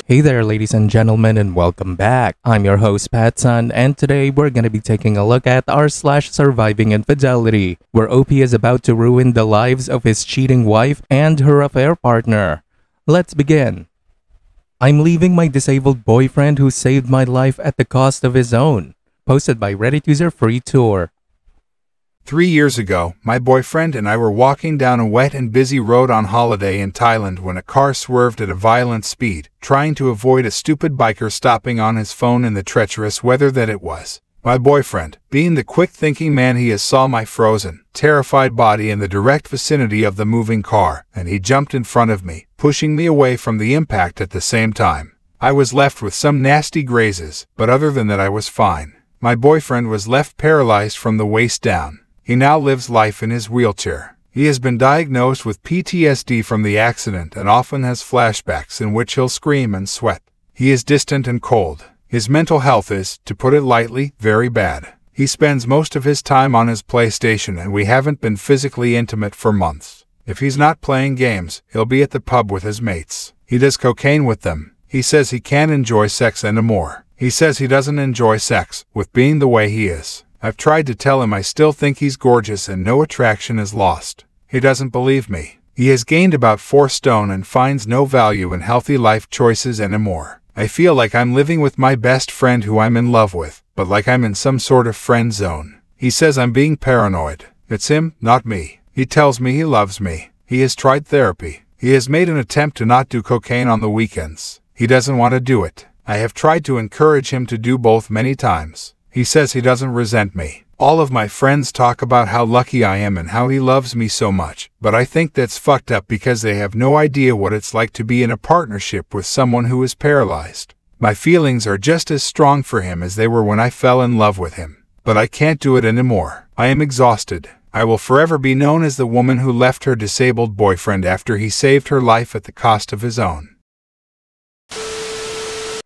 Hey there, ladies and gentlemen, and welcome back. I'm your host, PattSun, and today we're going to be taking a look at r/Surviving Infidelity, where OP is about to ruin the lives of his cheating wife and her affair partner. Let's begin. I'm leaving my disabled boyfriend who saved my life at the cost of his own. Posted by Reddit user Free Tour. 3 years ago, my boyfriend and I were walking down a wet and busy road on holiday in Thailand when a car swerved at a violent speed, trying to avoid a stupid biker stopping on his phone in the treacherous weather that it was. My boyfriend, being the quick-thinking man he is, saw my frozen, terrified body in the direct vicinity of the moving car, and he jumped in front of me, pushing me away from the impact at the same time. I was left with some nasty grazes, but other than that I was fine. My boyfriend was left paralyzed from the waist down. He now lives life in his wheelchair. He has been diagnosed with PTSD from the accident and often has flashbacks in which he'll scream and sweat. He is distant and cold. His mental health is, to put it lightly, very bad. He spends most of his time on his PlayStation and we haven't been physically intimate for months. If he's not playing games, he'll be at the pub with his mates. He does cocaine with them. He says he can't enjoy sex anymore. He says he doesn't enjoy sex, with being the way he is. I've tried to tell him I still think he's gorgeous and no attraction is lost. He doesn't believe me. He has gained about 4 stone and finds no value in healthy life choices anymore. I feel like I'm living with my best friend who I'm in love with, but like I'm in some sort of friend zone. He says I'm being paranoid. It's him, not me. He tells me he loves me. He has tried therapy. He has made an attempt to not do cocaine on the weekends. He doesn't want to do it. I have tried to encourage him to do both many times. He says he doesn't resent me. All of my friends talk about how lucky I am and how he loves me so much, but I think that's fucked up because they have no idea what it's like to be in a partnership with someone who is paralyzed. My feelings are just as strong for him as they were when I fell in love with him, but I can't do it anymore. I am exhausted. I will forever be known as the woman who left her disabled boyfriend after he saved her life at the cost of his own.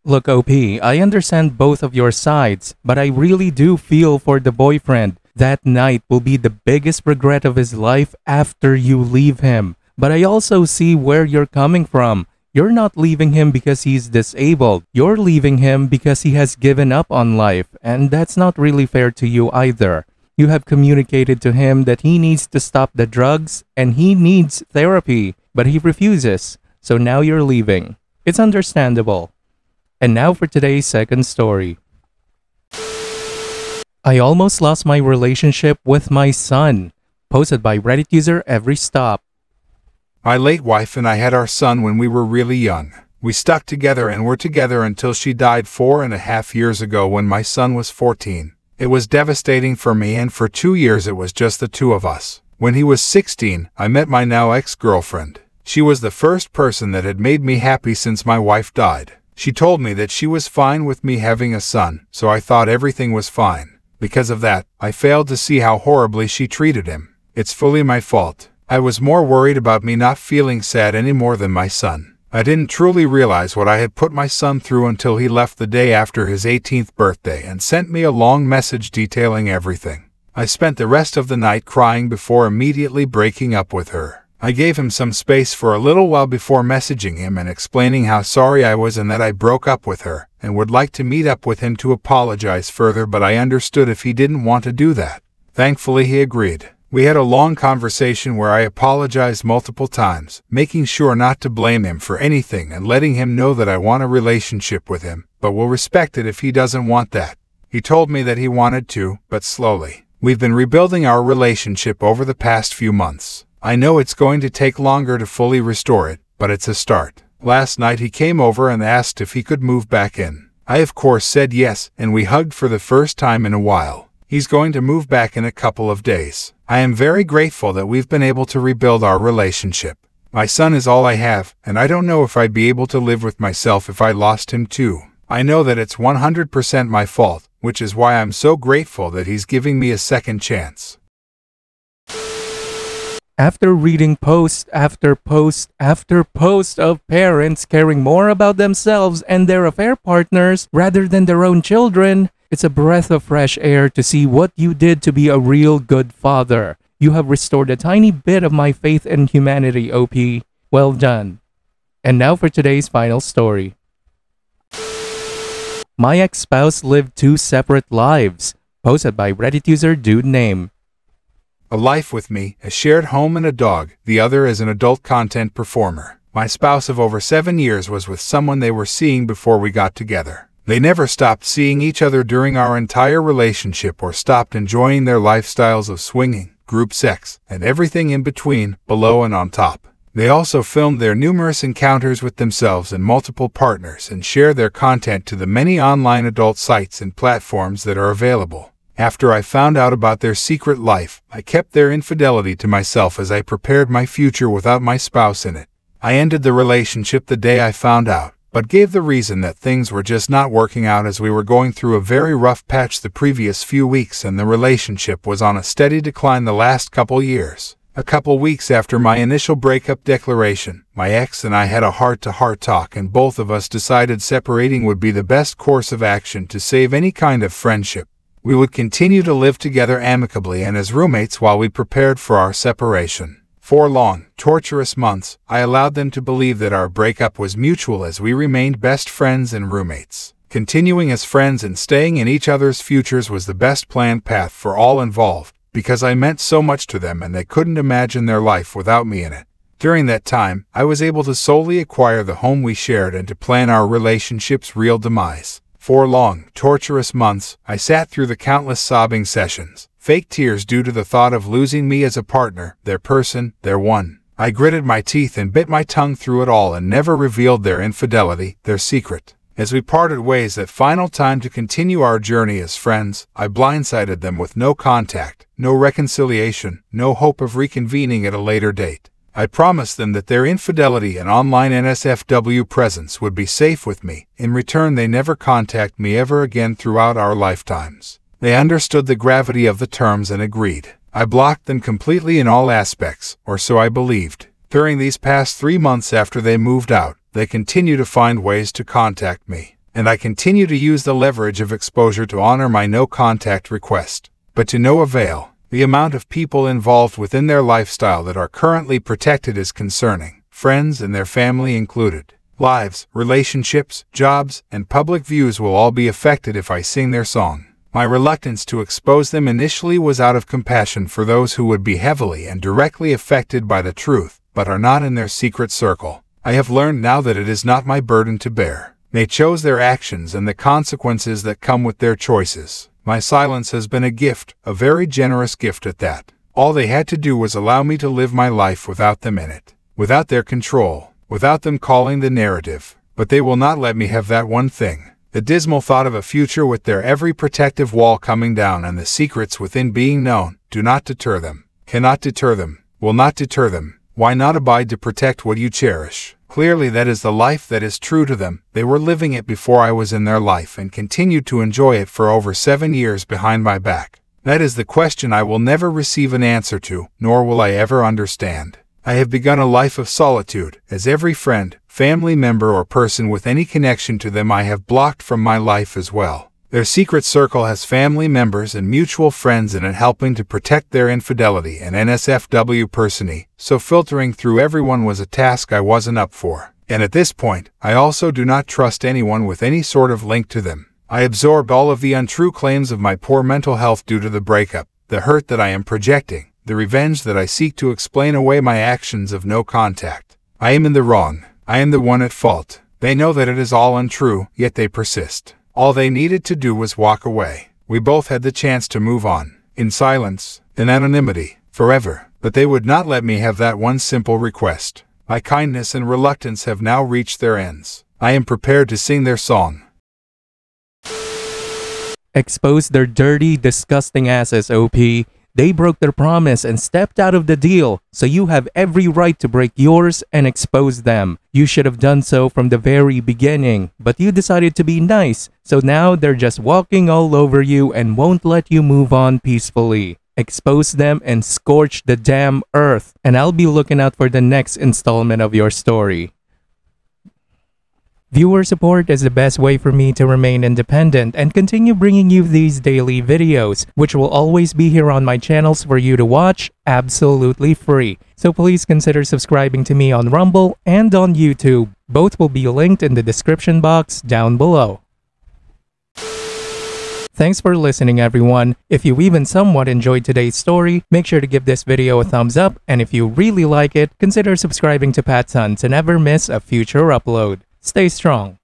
Look, OP, I understand both of your sides, but I really do feel for the boyfriend. That night will be the biggest regret of his life after you leave him. But I also see where you're coming from. You're not leaving him because he's disabled. You're leaving him because he has given up on life, and that's not really fair to you either. You have communicated to him that he needs to stop the drugs and he needs therapy, but he refuses. So now you're leaving. It's understandable. And now for today's second story. I almost lost my relationship with my son. Posted by Reddit user EveryStop. My late wife and I had our son when we were really young. We stuck together and were together until she died 4.5 years ago when my son was 14. It was devastating for me, and for 2 years it was just the two of us. When he was 16, I met my now ex-girlfriend. She was the first person that had made me happy since my wife died. She told me that she was fine with me having a son, so I thought everything was fine. Because of that, I failed to see how horribly she treated him. It's fully my fault. I was more worried about me not feeling sad anymore than my son. I didn't truly realize what I had put my son through until he left the day after his 18th birthday and sent me a long message detailing everything. I spent the rest of the night crying before immediately breaking up with her. I gave him some space for a little while before messaging him and explaining how sorry I was and that I broke up with her, and would like to meet up with him to apologize further, but I understood if he didn't want to do that. Thankfully he agreed. We had a long conversation where I apologized multiple times, making sure not to blame him for anything and letting him know that I want a relationship with him, but will respect it if he doesn't want that. He told me that he wanted to, but slowly. We've been rebuilding our relationship over the past few months. I know it's going to take longer to fully restore it, but it's a start. Last night he came over and asked if he could move back in. I of course said yes, and we hugged for the first time in a while. He's going to move back in a couple of days. I am very grateful that we've been able to rebuild our relationship. My son is all I have, and I don't know if I'd be able to live with myself if I lost him too. I know that it's 100% my fault, which is why I'm so grateful that he's giving me a second chance. After reading post after post after post of parents caring more about themselves and their affair partners rather than their own children, it's a breath of fresh air to see what you did to be a real good father. You have restored a tiny bit of my faith in humanity, OP. Well done. And now for today's final story. My ex-spouse lived two separate lives. Posted by Reddit user Dude Name. A life with me, a shared home and a dog, the other as an adult content performer. My spouse of over 7 years was with someone they were seeing before we got together. They never stopped seeing each other during our entire relationship or stopped enjoying their lifestyles of swinging, group sex, and everything in between, below and on top. They also filmed their numerous encounters with themselves and multiple partners and share their content to the many online adult sites and platforms that are available. After I found out about their secret life, I kept their infidelity to myself as I prepared my future without my spouse in it. I ended the relationship the day I found out, but gave the reason that things were just not working out as we were going through a very rough patch the previous few weeks and the relationship was on a steady decline the last couple years. A couple weeks after my initial breakup declaration, my ex and I had a heart-to-heart talk and both of us decided separating would be the best course of action to save any kind of friendship. We would continue to live together amicably and as roommates while we prepared for our separation. 4 long, torturous months, I allowed them to believe that our breakup was mutual as we remained best friends and roommates. Continuing as friends and staying in each other's futures was the best planned path for all involved, because I meant so much to them and they couldn't imagine their life without me in it. During that time, I was able to solely acquire the home we shared and to plan our relationship's real demise. 4 long, torturous months, I sat through the countless sobbing sessions, fake tears due to the thought of losing me as a partner, their person, their one. I gritted my teeth and bit my tongue through it all and never revealed their infidelity, their secret. As we parted ways that final time to continue our journey as friends, I blindsided them with no contact, no reconciliation, no hope of reconvening at a later date. I promised them that their infidelity and online NSFW presence would be safe with me. In return, they never contact me ever again throughout our lifetimes. They understood the gravity of the terms and agreed. I blocked them completely in all aspects, or so I believed. During these past 3 months after they moved out, they continue to find ways to contact me, and I continue to use the leverage of exposure to honor my no-contact request. But to no avail. The amount of people involved within their lifestyle that are currently protected is concerning, friends and their family included. Lives, relationships, jobs, and public views will all be affected if I sing their song. My reluctance to expose them initially was out of compassion for those who would be heavily and directly affected by the truth, but are not in their secret circle. I have learned now that it is not my burden to bear. They chose their actions and the consequences that come with their choices. My silence has been a gift, a very generous gift at that. All they had to do was allow me to live my life without them in it, without their control, without them calling the narrative. But they will not let me have that one thing. The dismal thought of a future with their every protective wall coming down and the secrets within being known, do not deter them, cannot deter them, will not deter them. Why not abide to protect what you cherish? Clearly that is the life that is true to them. They were living it before I was in their life and continued to enjoy it for over 7 years behind my back. That is the question I will never receive an answer to, nor will I ever understand. I have begun a life of solitude, as every friend, family member or person with any connection to them I have blocked from my life as well. Their secret circle has family members and mutual friends in it helping to protect their infidelity and NSFW persony, so filtering through everyone was a task I wasn't up for. And at this point, I also do not trust anyone with any sort of link to them. I absorbed all of the untrue claims of my poor mental health due to the breakup, the hurt that I am projecting, the revenge that I seek to explain away my actions of no contact. I am in the wrong. I am the one at fault. They know that it is all untrue, yet they persist. All they needed to do was walk away. We both had the chance to move on, in silence, in anonymity, forever, but they would not let me have that one simple request. My kindness and reluctance have now reached their ends. I am prepared to sing their song. Expose their dirty, disgusting asses, OP. They broke their promise and stepped out of the deal, so you have every right to break yours and expose them. You should have done so from the very beginning, but you decided to be nice, so now they're just walking all over you and won't let you move on peacefully. Expose them and scorch the damn earth, and I'll be looking out for the next installment of your story. Viewer support is the best way for me to remain independent and continue bringing you these daily videos, which will always be here on my channels for you to watch absolutely free. So please consider subscribing to me on Rumble and on YouTube. Both will be linked in the description box down below. Thanks for listening, everyone. If you even somewhat enjoyed today's story, make sure to give this video a thumbs up, and if you really like it, consider subscribing to PattSun to never miss a future upload. Stay strong.